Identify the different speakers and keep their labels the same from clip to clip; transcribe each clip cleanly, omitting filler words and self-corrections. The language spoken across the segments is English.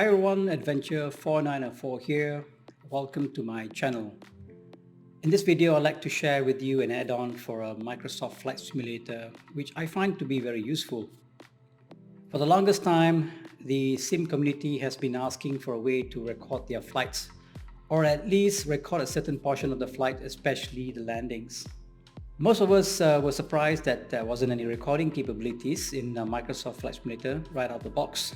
Speaker 1: Hi everyone, Adventure 4904 here. Welcome to my channel. In this video, I'd like to share with you an add-on for a Microsoft Flight Simulator, which I find to be very useful. For the longest time, the sim community has been asking for a way to record their flights, or at least record a certain portion of the flight, especially the landings. Most of us were surprised that there wasn't any recording capabilities in Microsoft Flight Simulator right out of the box.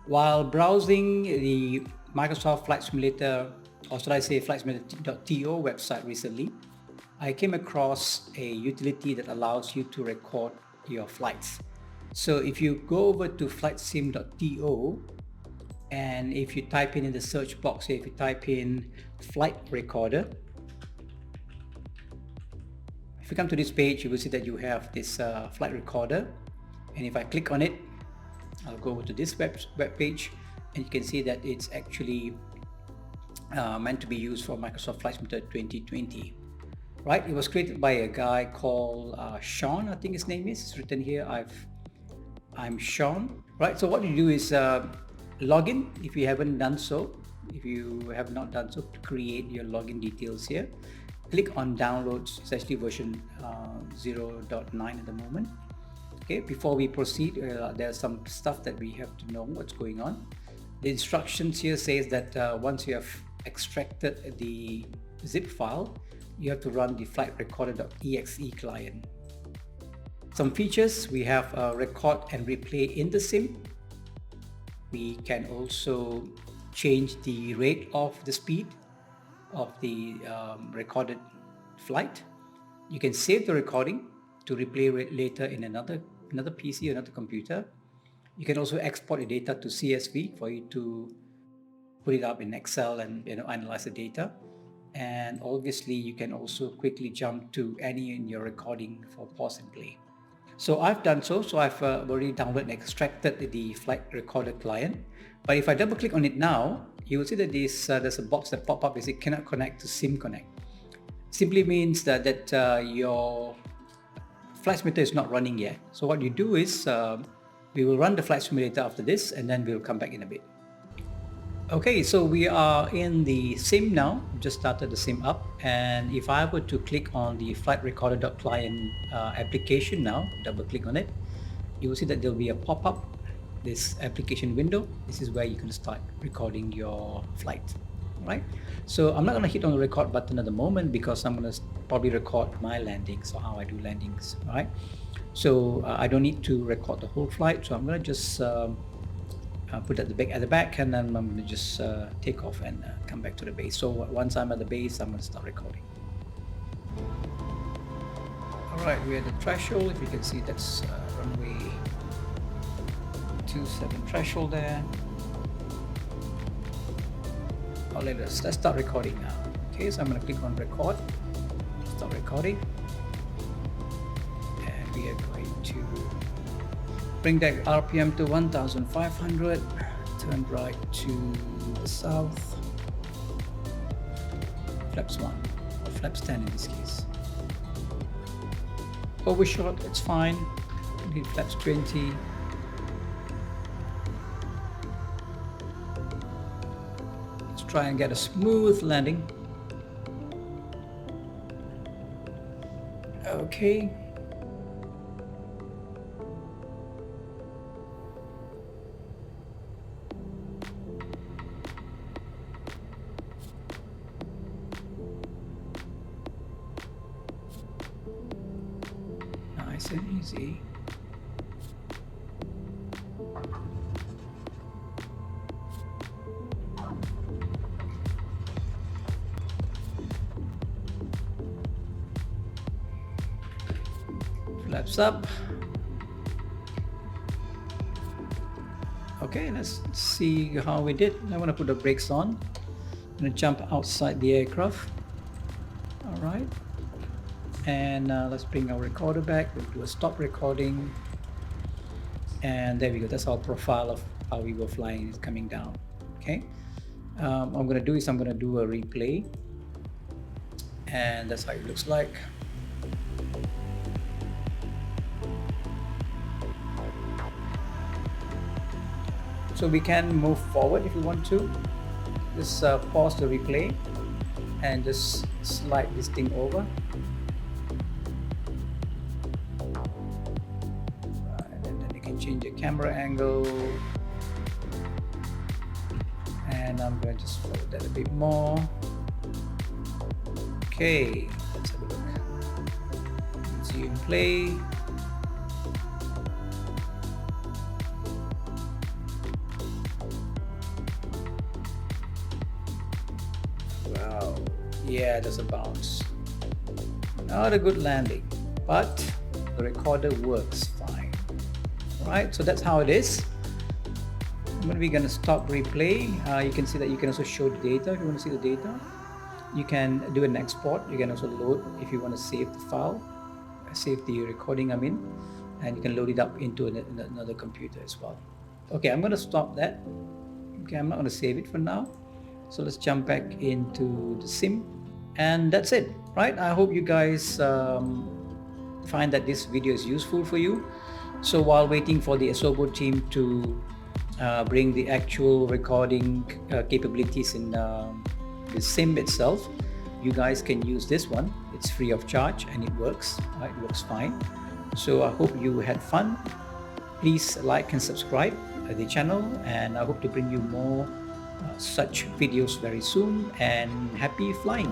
Speaker 1: While browsing the Microsoft Flight Simulator, or should I say FlightRecorder.To website recently, I came across a utility that allows you to record your flights. So if you go over to FlightSim.to, and if you type in the search box here, if you type in Flight Recorder, if you come to this page, you will see that you have this flight recorder, and if I click on it, I'll go over to this web page, and you can see that it's actually meant to be used for Microsoft Flight Simulator 2020. Right? It was created by a guy called Sean, I think his name is. It's written here. I'm Sean. Right? So what you do is log in if you haven't done so. If you have not done so, create your login details here. Click on downloads. It's actually version 0.9 at the moment. Okay, before we proceed, there's some stuff that we have to know what's going on. The instructions here says that once you have extracted the zip file, you have to run the FlightRecorder.exe client. Some features: we have record and replay in the sim. We can also change the rate of the speed of the recorded flight. You can save the recording to replay it later in another PC, another computer. You can also export the data to CSV for you to put it up in Excel and analyze the data. And obviously you can also quickly jump to any in your recording for pause and play. So I've done so. So I've already downloaded and extracted the Flight Recorder client. But if I double click on it now, you will see that there's a box that pop up. Is it cannot connect to SimConnect. Simply means that your Flight Simulator is not running yet. So what you do is we will run the Flight Simulator after this, and then we'll come back in a bit. Okay, so we are in the sim now. Just started the sim up, and if I were to click on the FlightRecorder.Client application now, double click on it, you will see that there will be a pop-up, this application window. This is where you can start recording your flight. Right? So I'm not going to hit on the record button at the moment because I'm going to probably record my landings or how I do landings. Right? So I don't need to record the whole flight. So I'm going to just put at the back, and then I'm going to just take off and come back to the base. So once I'm at the base, I'm going to start recording. All right, we're at the threshold. If you can see, that's runway 27 threshold there. Let's start recording now. Okay, so I'm going to click on record, start recording, and we are going to bring that RPM to 1500, turn right to the south, flaps 1 or flaps 10 in this case. Overshot, it's fine. Need flaps 20. Try and get a smooth landing. Okay. Nice and easy. Flaps up. Okay, let's see how we did. I want to put the brakes on. I'm going to jump outside the aircraft. All right. And let's bring our recorder back. We'll do a stop recording. And there we go. That's our profile of how we were flying. It's coming down. Okay. What I'm going to do is I'm going to do a replay. And that's how it looks like. So we can move forward if you want to. Just pause the replay and just slide this thing over. And then you can change the camera angle. And I'm going to just forward that a bit more. Okay, let's have a look. Let's see you in play. Wow, yeah, there's a bounce. Not a good landing, but the recorder works fine. Alright, so that's how it is. When we're gonna stop replay, you can see that you can also show the data if you want to see the data. You can do an export. You can also load if you want to save the file, save the recording and you can load it up into another computer as well. Okay, I'm going to stop that. Okay, I'm not going to save it for now. So let's jump back into the sim, and that's it, right? I hope you guys find that this video is useful for you. So while waiting for the Asobo team to bring the actual recording capabilities in the sim itself, you guys can use this one. It's free of charge and it works, right? It works fine. So I hope you had fun. Please like and subscribe the channel, and I hope to bring you more such videos very soon, and happy flying.